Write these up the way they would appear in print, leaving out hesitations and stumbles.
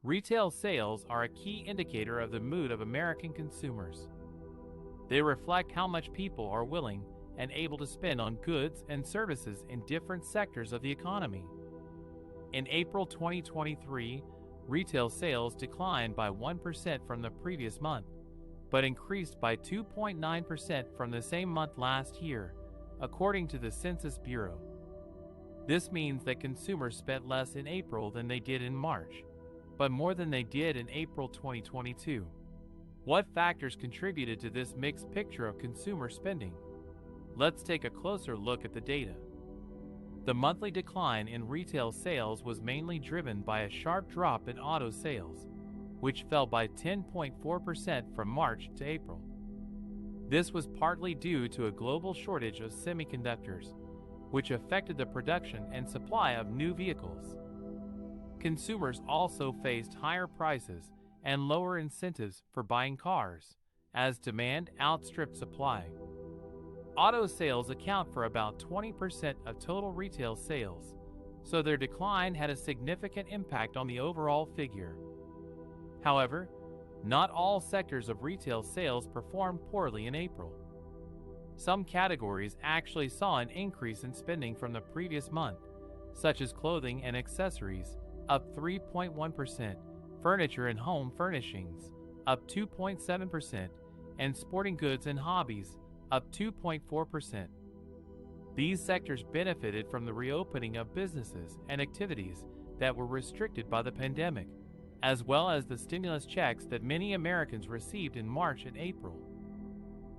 Retail sales are a key indicator of the mood of American consumers. They reflect how much people are willing and able to spend on goods and services in different sectors of the economy. In April 2023, retail sales declined by 1% from the previous month, but increased by 2.9% from the same month last year, according to the Census Bureau. This means that consumers spent less in April than they did in March, but more than they did in April 2022. What factors contributed to this mixed picture of consumer spending? Let's take a closer look at the data. The monthly decline in retail sales was mainly driven by a sharp drop in auto sales, which fell by 10.4% from March to April. This was partly due to a global shortage of semiconductors, which affected the production and supply of new vehicles. Consumers also faced higher prices and lower incentives for buying cars, as demand outstripped supply. Auto sales account for about 20% of total retail sales, so their decline had a significant impact on the overall figure. However, not all sectors of retail sales performed poorly in April. Some categories actually saw an increase in spending from the previous month, such as clothing and accessories, up 3.1%, furniture and home furnishings, up 2.7%, and sporting goods and hobbies, up 2.4%. These sectors benefited from the reopening of businesses and activities that were restricted by the pandemic, as well as the stimulus checks that many Americans received in March and April.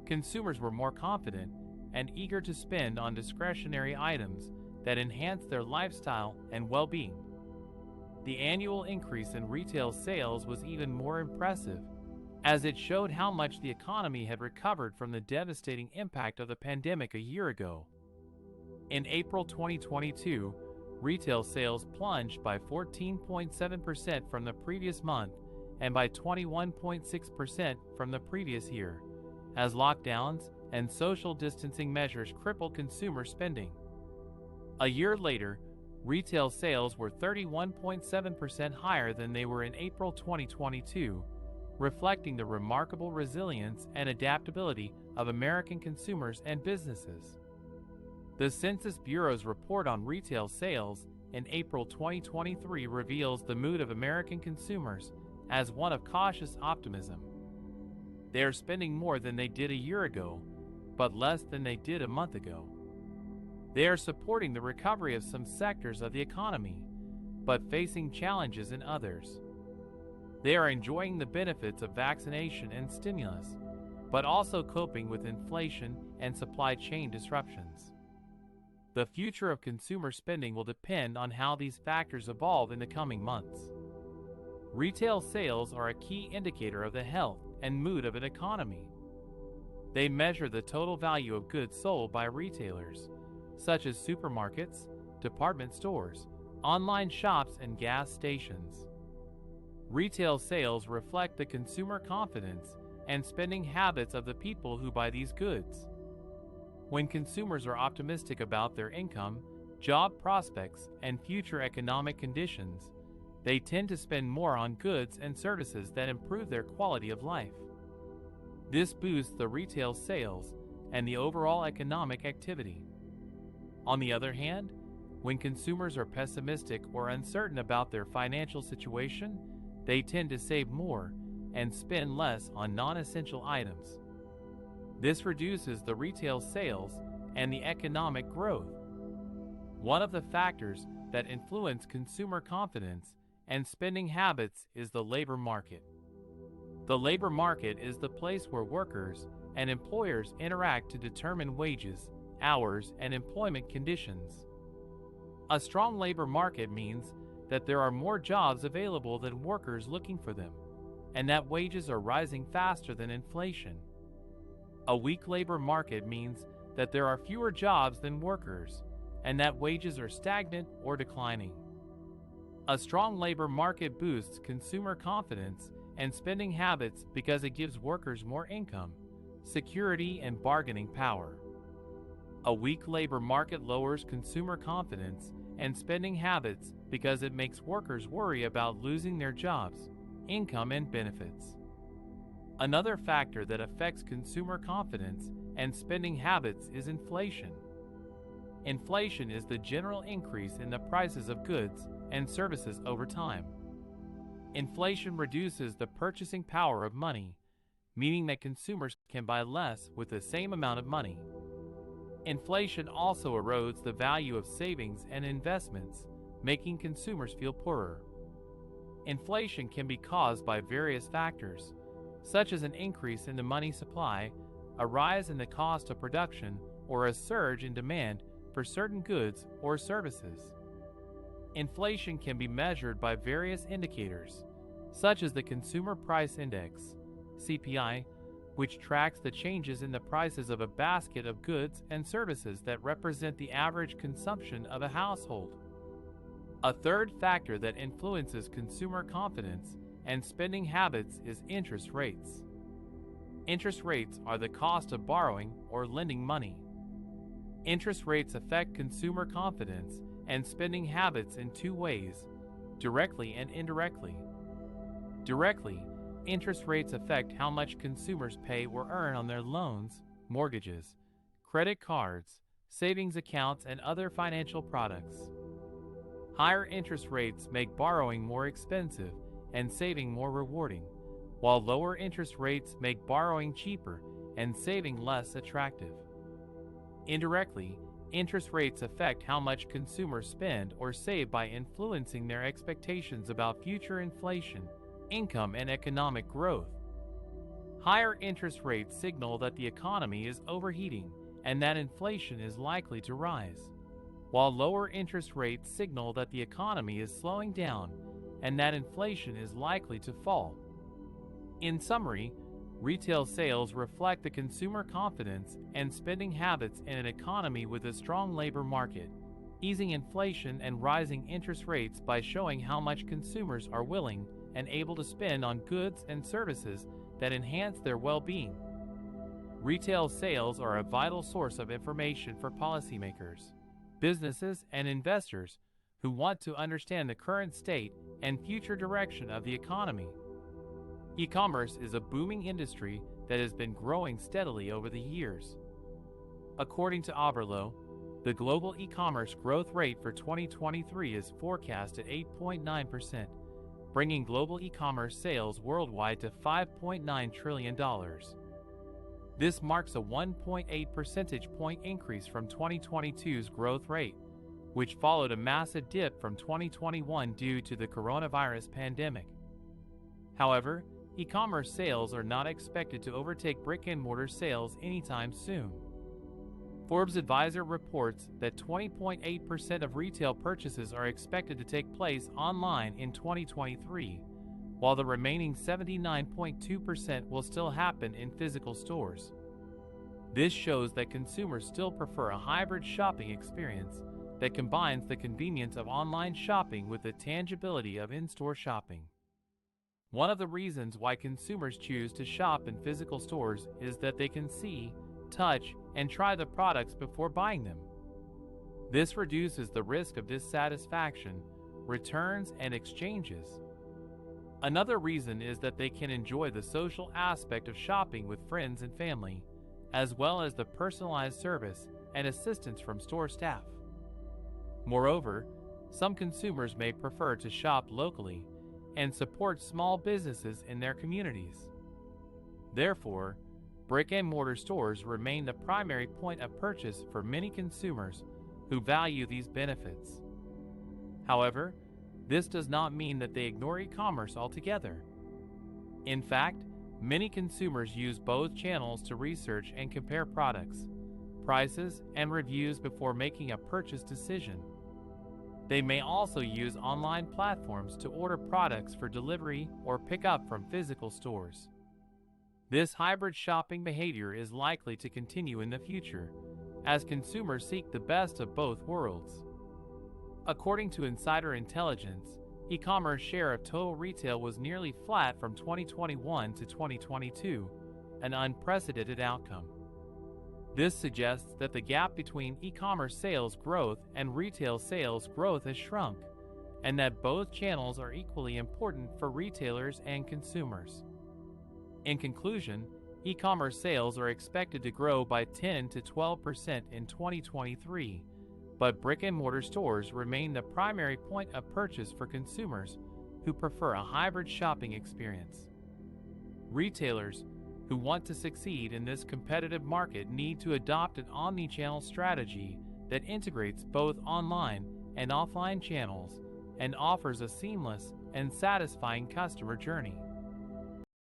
Consumers were more confident and eager to spend on discretionary items that enhance their lifestyle and well-being. The annual increase in retail sales was even more impressive, as it showed how much the economy had recovered from the devastating impact of the pandemic a year ago. In April 2022, retail sales plunged by 14.7% from the previous month and by 21.6% from the previous year, as lockdowns and social distancing measures crippled consumer spending. A year later, retail sales were 31.7% higher than they were in April 2022, reflecting the remarkable resilience and adaptability of American consumers and businesses. The Census Bureau's report on retail sales in April 2023 reveals the mood of American consumers as one of cautious optimism. They are spending more than they did a year ago, but less than they did a month ago. They are supporting the recovery of some sectors of the economy, but facing challenges in others. They are enjoying the benefits of vaccination and stimulus, but also coping with inflation and supply chain disruptions. The future of consumer spending will depend on how these factors evolve in the coming months. Retail sales are a key indicator of the health and mood of an economy. They measure the total value of goods sold by retailers, such as supermarkets, department stores, online shops, and gas stations. Retail sales reflect the consumer confidence and spending habits of the people who buy these goods. When consumers are optimistic about their income, job prospects, and future economic conditions, they tend to spend more on goods and services that improve their quality of life. This boosts the retail sales and the overall economic activity. On the other hand, when consumers are pessimistic or uncertain about their financial situation, they tend to save more and spend less on non-essential items. This reduces the retail sales and the economic growth. One of the factors that influence consumer confidence and spending habits is the labor market. The labor market is the place where workers and employers interact to determine wages, hours, and employment conditions. A strong labor market means that there are more jobs available than workers looking for them, and that wages are rising faster than inflation. A weak labor market means that there are fewer jobs than workers, and that wages are stagnant or declining. A strong labor market boosts consumer confidence and spending habits because it gives workers more income, security, and bargaining power. A weak labor market lowers consumer confidence and spending habits because it makes workers worry about losing their jobs, income, and benefits. Another factor that affects consumer confidence and spending habits is inflation. Inflation is the general increase in the prices of goods and services over time. Inflation reduces the purchasing power of money, meaning that consumers can buy less with the same amount of money. Inflation also erodes the value of savings and investments, making consumers feel poorer. Inflation can be caused by various factors, such as an increase in the money supply, a rise in the cost of production, or a surge in demand for certain goods or services. Inflation can be measured by various indicators, such as the Consumer Price Index, CPI, which tracks the changes in the prices of a basket of goods and services that represent the average consumption of a household. A third factor that influences consumer confidence and spending habits is interest rates. Interest rates are the cost of borrowing or lending money. Interest rates affect consumer confidence and spending habits in two ways, directly and indirectly. Directly, interest rates affect how much consumers pay or earn on their loans, mortgages, credit cards, savings accounts, and other financial products. Higher interest rates make borrowing more expensive and saving more rewarding, while lower interest rates make borrowing cheaper and saving less attractive. Indirectly, interest rates affect how much consumers spend or save by influencing their expectations about future inflation, income, and economic growth. Higher interest rates signal that the economy is overheating and that inflation is likely to rise, while lower interest rates signal that the economy is slowing down and that inflation is likely to fall. In summary, retail sales reflect the consumer confidence and spending habits in an economy with a strong labor market, easing inflation and rising interest rates by showing how much consumers are willing and able to spend on goods and services that enhance their well-being. Retail sales are a vital source of information for policymakers, businesses, and investors who want to understand the current state and future direction of the economy. E-commerce is a booming industry that has been growing steadily over the years. According to Oberlo, the global e-commerce growth rate for 2023 is forecast at 8.9%, bringing global e-commerce sales worldwide to $5.9 trillion. This marks a 1.8 percentage point increase from 2022's growth rate, which followed a massive dip from 2021 due to the coronavirus pandemic. However, e-commerce sales are not expected to overtake brick-and-mortar sales anytime soon. Forbes Advisor reports that 20.8% of retail purchases are expected to take place online in 2023, while the remaining 79.2% will still happen in physical stores. This shows that consumers still prefer a hybrid shopping experience that combines the convenience of online shopping with the tangibility of in-store shopping. One of the reasons why consumers choose to shop in physical stores is that they can see, touch, and try the products before buying them. This reduces the risk of dissatisfaction, returns, and exchanges. Another reason is that they can enjoy the social aspect of shopping with friends and family, as well as the personalized service and assistance from store staff. Moreover, some consumers may prefer to shop locally and support small businesses in their communities. Therefore, brick-and-mortar stores remain the primary point of purchase for many consumers who value these benefits. However, this does not mean that they ignore e-commerce altogether. In fact, many consumers use both channels to research and compare products, prices, and reviews before making a purchase decision. They may also use online platforms to order products for delivery or pick up from physical stores. This hybrid shopping behavior is likely to continue in the future, as consumers seek the best of both worlds. According to Insider Intelligence, e-commerce share of total retail was nearly flat from 2021 to 2022, an unprecedented outcome. This suggests that the gap between e-commerce sales growth and retail sales growth has shrunk, and that both channels are equally important for retailers and consumers. In conclusion, e-commerce sales are expected to grow by 10 to 12% in 2023, but brick-and-mortar stores remain the primary point of purchase for consumers who prefer a hybrid shopping experience. Retailers who want to succeed in this competitive market need to adopt an omni-channel strategy that integrates both online and offline channels and offers a seamless and satisfying customer journey.